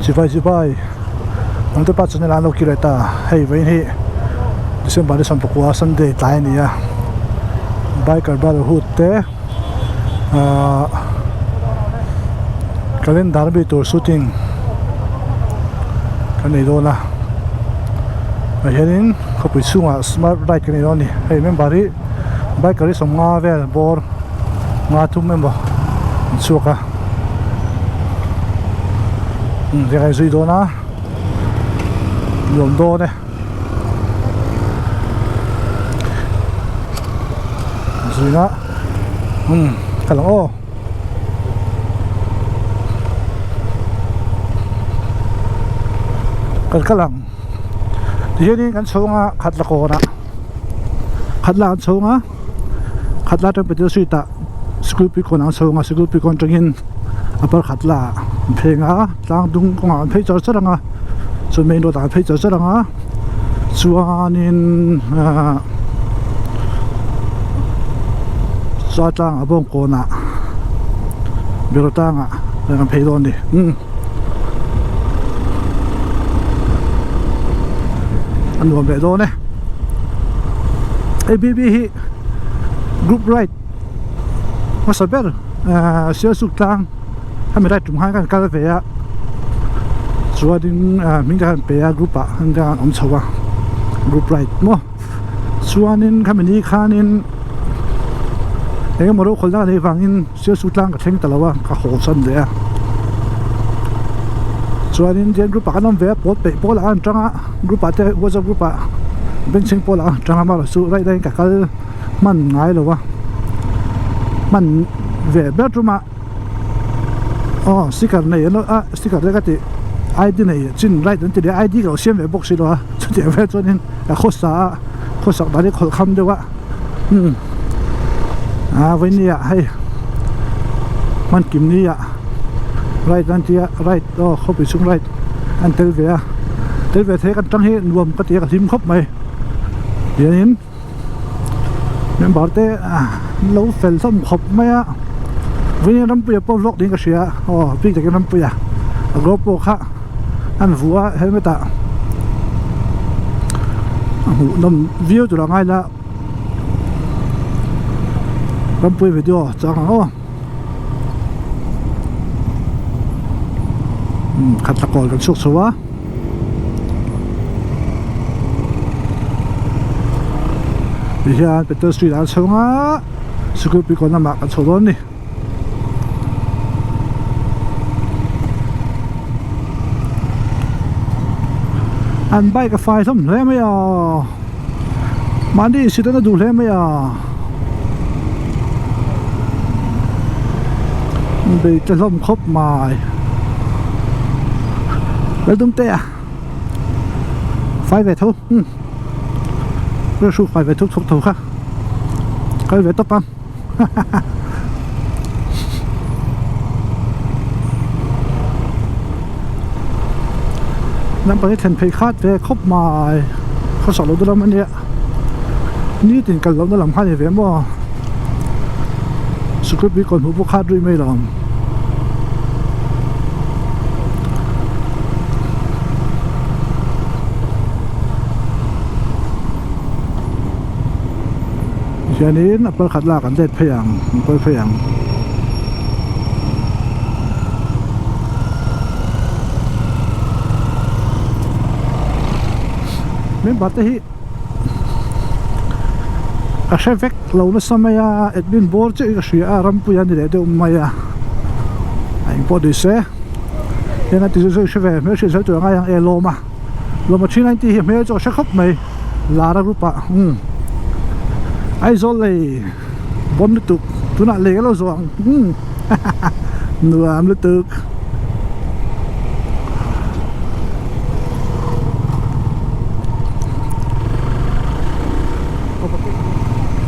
Sivai ang tepat sa nilano kireta hey vain December ni sampukwa Sunday tayo niya Biker Brotherhood te kalendar bito shooting kanito na ayan kapit sunga smart ride kanito ni hey membari biker is mga vel bor mga tum member suka di kayo suy do na yung do ne suy na kalang o kalkalang di yan kan so nga katla ko na katla kan so nga katla tan pwede suy ta scoopy ko na so nga scoopy ko trangin apar katla phenga tlang dung ko nga phei char char nga so main road ang phei char char nga chuanin sa tang abong ko na biro tanga ang phei don ni ano ba do ne ABB group ride masaber siya suklang kami ride tum kan kala veya suadin minggan peya group a hanga omchawa group ride mo suanin kami ni khanin eng maro kholna nei wangin siya suklang ka theng talawa ka hosan le suanin jen group a kanam ve pot pe pol an tanga group a te was a group a benching pol a tanga ma su ride dai ka kal man ngai lo wa man ve bedroom sticker này nó sticker đấy cái gì ID này trên right đến thì ID của xem về box đó cho tiền về cho nên là khó sợ đấy khó khăn được ạ với nia hay man kim nia right đến thì right không bị sung right anh tới về thế cái trăng hết nuông cái tiền cái sim khóc mày vậy nên bảo thế lâu phèn xong khóc mày á với năm bữa bao lót đến cái gì à bây giờ cái năm bữa group bộ khác anh vừa hay mấy ta năm view tụi nó ngay là năm bữa video chẳng hạn khát là còn cái sốt số á bây giờ Peter Street ăn xong á sự cố bị con nằm ăn số đó nè anh bay cái file thầm thế mấy mà đi xịt nó đủ thế mấy bị chân lông khóc mài lấy đúng tê file về thôi rồi số file về thuốc thầu khác cái về tóc băngนั่นเป็นเทนเพย์คาดเวครบมาเขาสอนเราด้วยแล้วมันเนี่ยนี่ติดกันเราด้วยลำพันธ์เห็นว่าสุขุมวิทก่อนผู้คาดด้วยไม่ลำอย่างนี้นับเป็นขัดลากันเด็ดเพียงเป็นเพียงไม่บัดที่อาเชฟเฟกเราไม่สมัยเอ็ดวินบอร์ดจะอีกสิ่งรำปุยนี่แหละเดี๋ยวไม่ไอ้พอดีเสียยังไงที่จะเชฟเฟกไม่ใช่เสียตัวง่ายอย่างลมเรามาชี้นั่นที่ไม่จะเช็คครับไม่ลาระรูปะไอ้โซเลยบอมตุกตัวนั้นเลยเราส่งหนูอัมลุตุก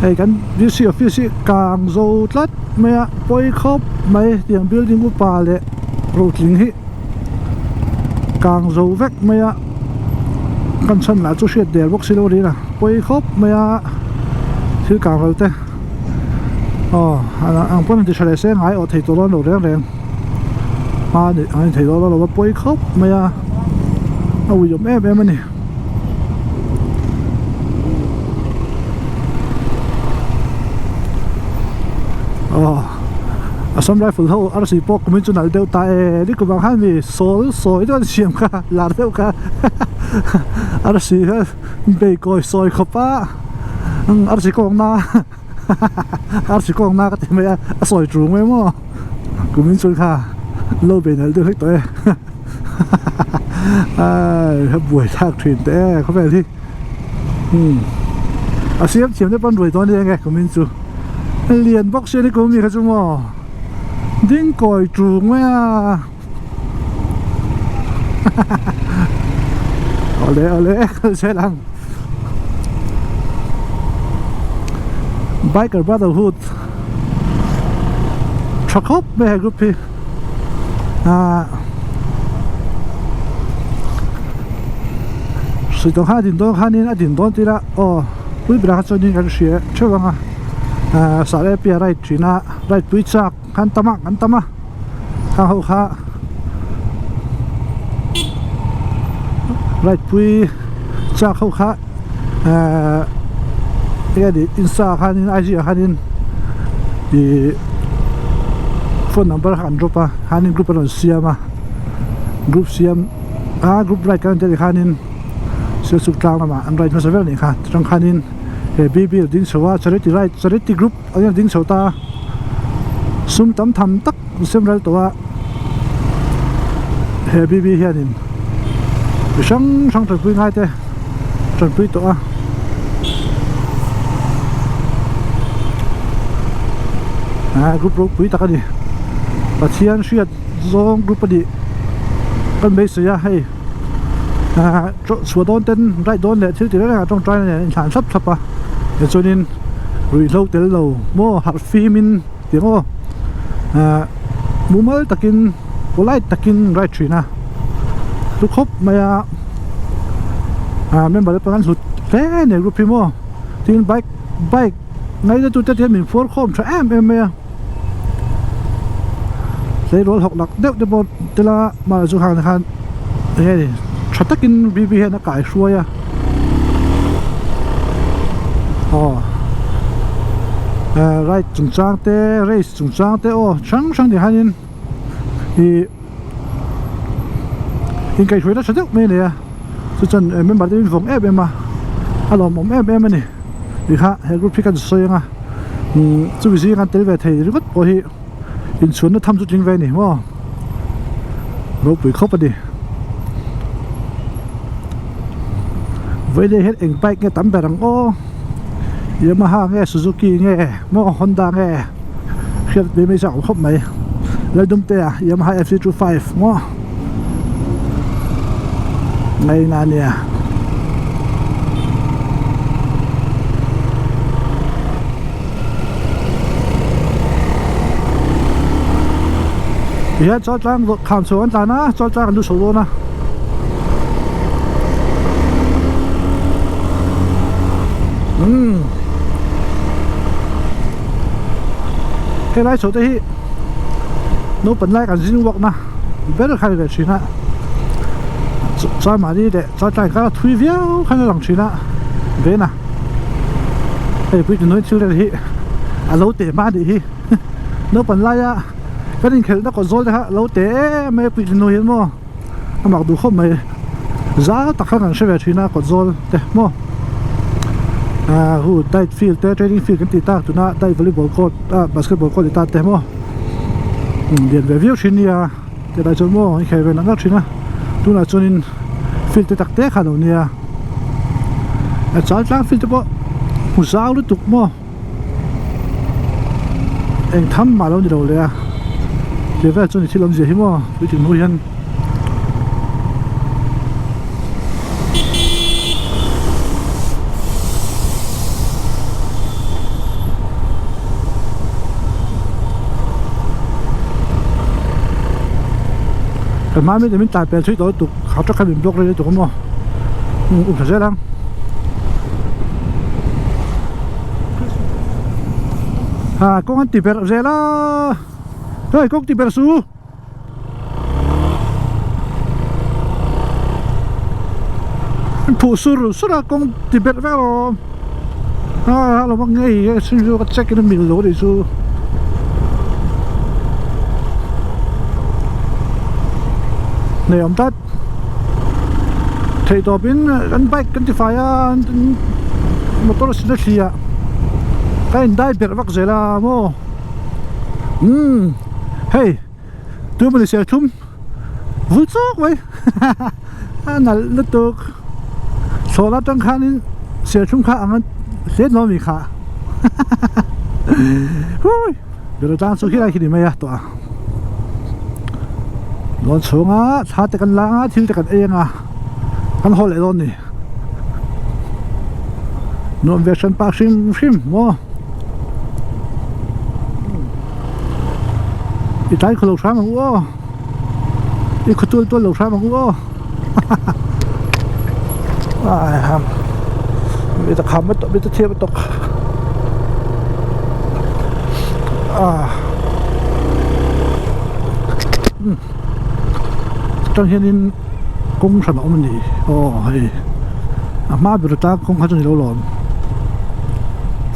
ไอ้กันวิสิกลางโซลัดไม่ปล่อยครบไม่เตียงบิลดิ้งกุปาเลยโรดลิงฮิกลางโซเวกไม่กันชั้นหน้าจุดเสียเดียร์บ็อกซิโลดีนะปล่อยครบไม่คือกลางเราเต้อันพวกนั้นจะใช้เส้นหายออกที่ตัวร้อนแรง mà để anh thấy đó là bôi khóc mày ui giống em này Assam rifle ho RC pok kumin chu nal deu ta ni ku bang han mi soi don siam ka la deu ka RC ha be koi soi khopa RC kong na RC kong na ka te me a soi tru me mo kumin chu kha lo be nal deu hek toy ha buai thak thrin te kho ve thi a siam chiam de pan roi ton de nge kumin chu liền bóc xe đi cũng gì hết chung mà đến còi chuồng mấy ở lẽ xe lăng biker Brotherhood truck hop về group hi sự tổng hai điểm đó thì là quý vị đã cho những cái chuyện chơi vang sare pia right china right pui chak kan tama ka ho kha right pui chak ho kha di insa khanin IG khanin di phone number khan dropa hanin group ron siama group siam group right kan te khanin se suk tang ma an right ma sevel ni kha trong khanin BB ding sowa charity right charity group anh ding so ta sum tam tham tak sem ral to he BB hianin sang trai pui ngai te trai pui to group pui ta ka ni pathian shiat zong group di kan be se ya hey số đón tên right đón lệ thiếu thì đó trong trai này sản xuất thập để cho nên rồi lâu tới lâu mua hạt phim in tiếng mua mới takin polite takin right tree lúc hop mày member cái sụt thế này group mua tin bike ngay đó tụi ta mình phốt khom cho em lấy rồi học lạc đeo để một thế là mà du hàng hàng thế này chắc takin BB nó cải xuôi right chung chang te race chung chang te chang di hanin hi in kai xuôi đó sao me nè chu chan member din vong em mà lawm em ni di kha he group pikan soi nga chu zi kan tel ve thei ri got po hi in chuan na tham chu ting ve ni mo ro pui khop đi với đây hết ảnh bike nghe tắm bè rằng Yamaha nghe Suzuki nghe mo Honda nghe khi bên mấy sao không mấy lấy đúng tê Yamaha FC25 mo ngay nè nè giờ cho trang vượt khám số anh ta na cho trang đủ số luôn na cái lái số đấy nó本来 感觉 work 呢 better 开个去呢 再买的再再个推票看个冷去呢 别呢 哎不就能去了的 lâu tệ mà đi nó 本来 cái đình khởi nó có rồi ha lâu tệ mấy bị nó hiện mà mặc đủ không mày giá tất cả các sẽ về去呢 có rồi đấy mà hu dai field te training field kan ti ta tu na dai volleyball court basketball court ta te mo điện về view trên nia te dai chon mo khai về nang thina tu na chonin field te tak te kha lo nia chal tlang field te bo mu zau lu tuk mo eng tham ma lo ni lo le te ve chon thilom je hi mo tu ti mu hian cái máy mình tài bèn suy tối tụt họ chắc cái mình block đây tụt không mà phải dễ lắm con ăn tỉ bèn dễ la hey con tỉ bèn su phụ sura công Tibet vậy rồi lo bằng ngay xin cho check cái mình lỗ để su này ông tát thầy tao bên anh bike cái phải motor xin được xia cái anh đai biệt vắc dễ là mo hey tôi mới xe chung vui sốc vậy nãy lúc tôi số lá trắng khăn xe chung khá anh hết nó bị khá bây giờ đang số khi này thì mấy à tụi nó xuống á thà tới căn láng á thiếu tới căn eng à căn hồ lại luôn nè nó về sân park sim mo ít trái khô lộc sáng mà ngủ ít khô tôi lộc sáng mà ngủ ham bây giờ khám mất bây giờ thiệp mất trong hiện công sản phẩm này hay mà bây giờ ta không có gì đâu lắm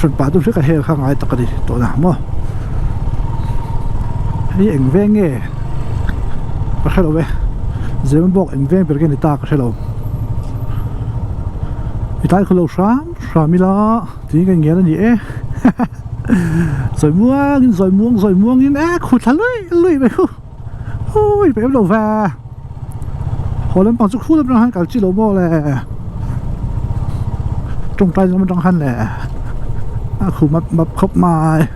sản phẩm tôi sẽ cái hệ khang ai tất cả đi tội nào mà hay ảnh vẽ nghe có thể đâu vậy giờ mình bóc ảnh vẽ về cái này ta có thể đâu thì tại khâu sáng mila thì cái nghĩa là gì rồi muông in khu thằng lưỡi vậy ôi bé đầu va họ lên bằng số khu lên hàng cả chỉ lỗ mò lẹ trong tay nó trong hành lẹ khu mập khóc mai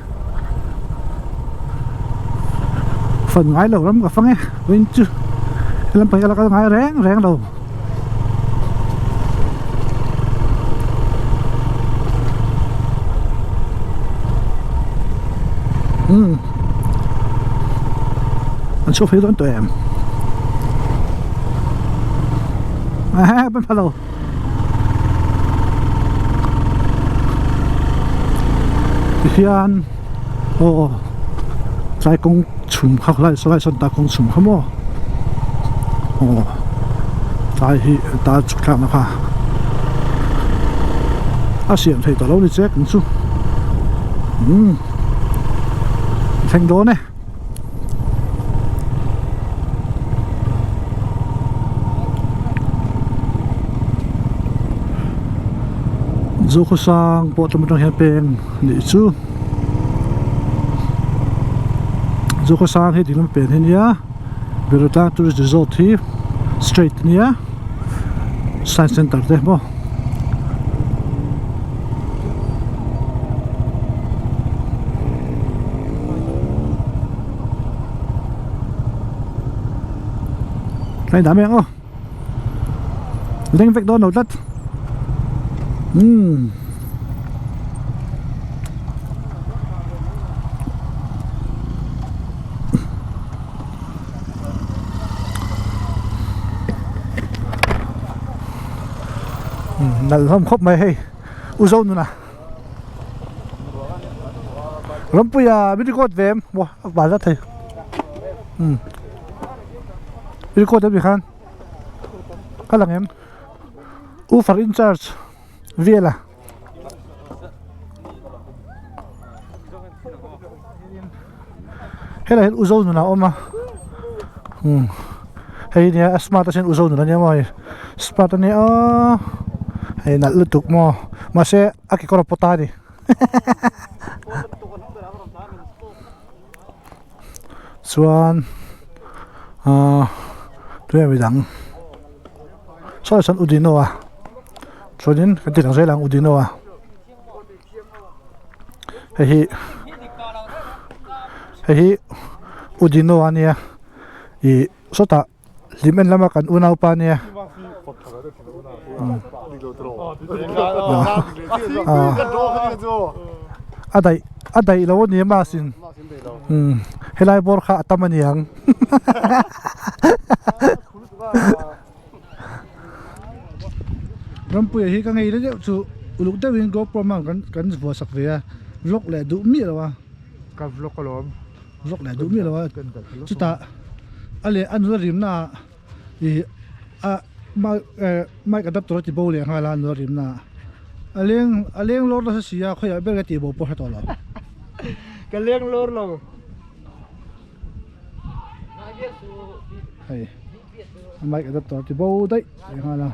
phần ngái lẩu lắm cả phăng ấy bên chứ làm phải là cái ngái ráng đầu anh số phí lớn tụi em bên phải đâu thì anh trái công chùm khắc lại số lại sân ta công chùm không trái thì ta chụp làm nó pha xiêm thầy tao lâu đi chết cũng su thành đố này dù có sang bộ trong trong hiện bên để chú dù có sang hết thì làm bên thế nhá bây giờ ta tourist resort thì straight nhá science center đấy mo này đá miệng không đánh vạch đo nấu đất là không khóc mày hay uzon nữa nè lắm bây giờ biết có về em bà rất thầy biết có được không các lần em for in charge về là hay là uzon nữa nào mà hay nè smart trên uzon nữa nha mọi smart này hay nãy lướt tục mà sẽ cái con pota đi xuân tôi em bị đắng sao sẵn udino à cho nên cái tiền sẽ là udino à hay udino anh nha thì số ta limen lama kan unau pa nha adai lo ni ma sin helai bor kha tamaniang rampu hi ka ngai le chu uluk te win go promang kan vo sak ve vlog le du mi lawa ka vlog kolom vlog le du mi lawa chu ta ale an rim na i mai cái đậpตัวที่โบเลยงานลานนริมน่ะเลี้ยงรถเราเสียค่อยเอาเบลกตีโบปให้ตัวเราก็เลี้ยงรถเราเฮ้ยไม่ก็ตัวที่โบได้ยังไงล่ะ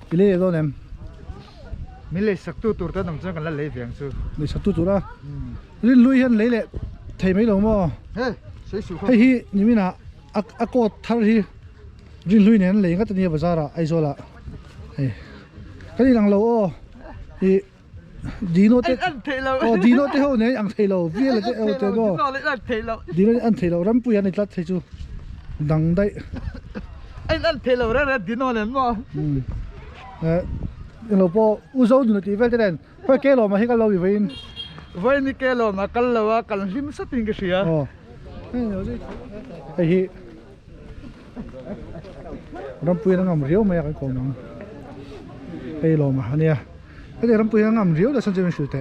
กิเลสตัวเนี่ยมีเลยสักตัวตัวต้องจังกันละเลยเพียงสู้มีสักตัวละลิ้นลุยหันเลยแหละไทยไม่ลงมั้งเฮ้ยใช่สู้เฮ้ยนี่มีนะกอดทาร์ที่ลิ้นลุยเนี่ยเลยก็ตัวนี้ภาษาละไอโซละเฮ้ยก็นี่หลังเราที่ดีโน่เตดีโน่เตเขาเนี่ยอังเทเราเวียเลยเอาเตก็ดีโน่อันเทเรารำปุยอันนี้ตัดเทจูดังได้อันเทเราเรื่องดีโน่เลยมั้งเราพออุโสดูหน่อยที่เวลจะเด่นเพราะแกเรามาให้กันเราอยู่วันนี้แกเรามากันเราว่ากันลิมสติงก็เสียไอ้ที่รำปุยนั่งงำเรียวไม่อยากให้คนนั่งไอ้เรามาเนี่ยไอ้เดี๋ยวรำปุยนั่งงำเรียวแต่ฉันจะไม่ช่วยแต่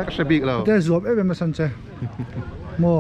ก็สบิกเราแต่สวมเป็นมาสันเจโม่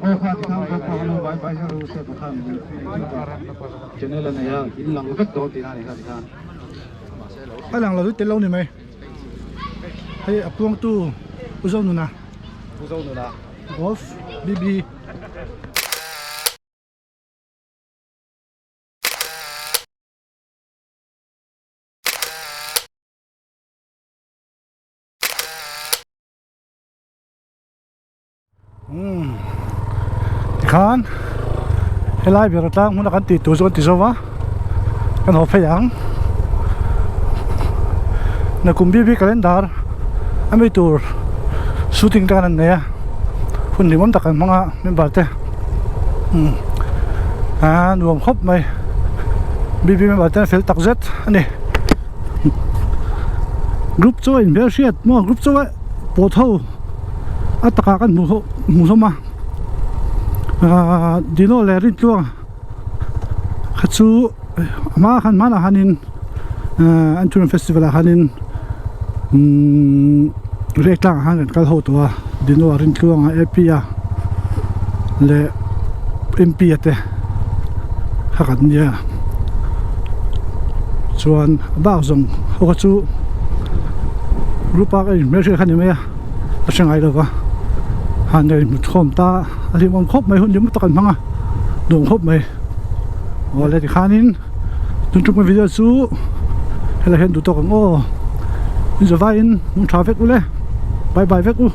โอ้ข้าที่ทำก็พอรู้ไว้ให้รู้เสร็จทุกครั้งจะเนี่ยแล้วเนี่ยอินหลังก็โดนตีหน้าเลยครับที่ท่านไอ้หลังเราดูเต็มเราหนิไหมไอ้พวงตู้อุโสนูนะกอล์ฟบีkan helai bi ratang mun kan ti tu zo ti zo wa kan ho phayang na kumbi bi calendar ami tur shooting kan an ne hun ni mon ta kan manga member te nuam khop mai bi member te fel tak zet ani group cho in ber shiat mo group cho po tho ataka kan mu so ma dino le rin tlua khachu ma khan mana hanin antun festival hanin reklang han kal ho to dino rin tlua nga epia le mp ate hakan nia chuan ba zong ho chu grupa ka me khan ni me a sengai lo wa han nei mu thom ta ali mong khop mai hun dim ta kan manga dong khop mai ole ti khanin tun tuk ma video chu hela hen du to kan o in zo vain mun traffic ule bye bye vek u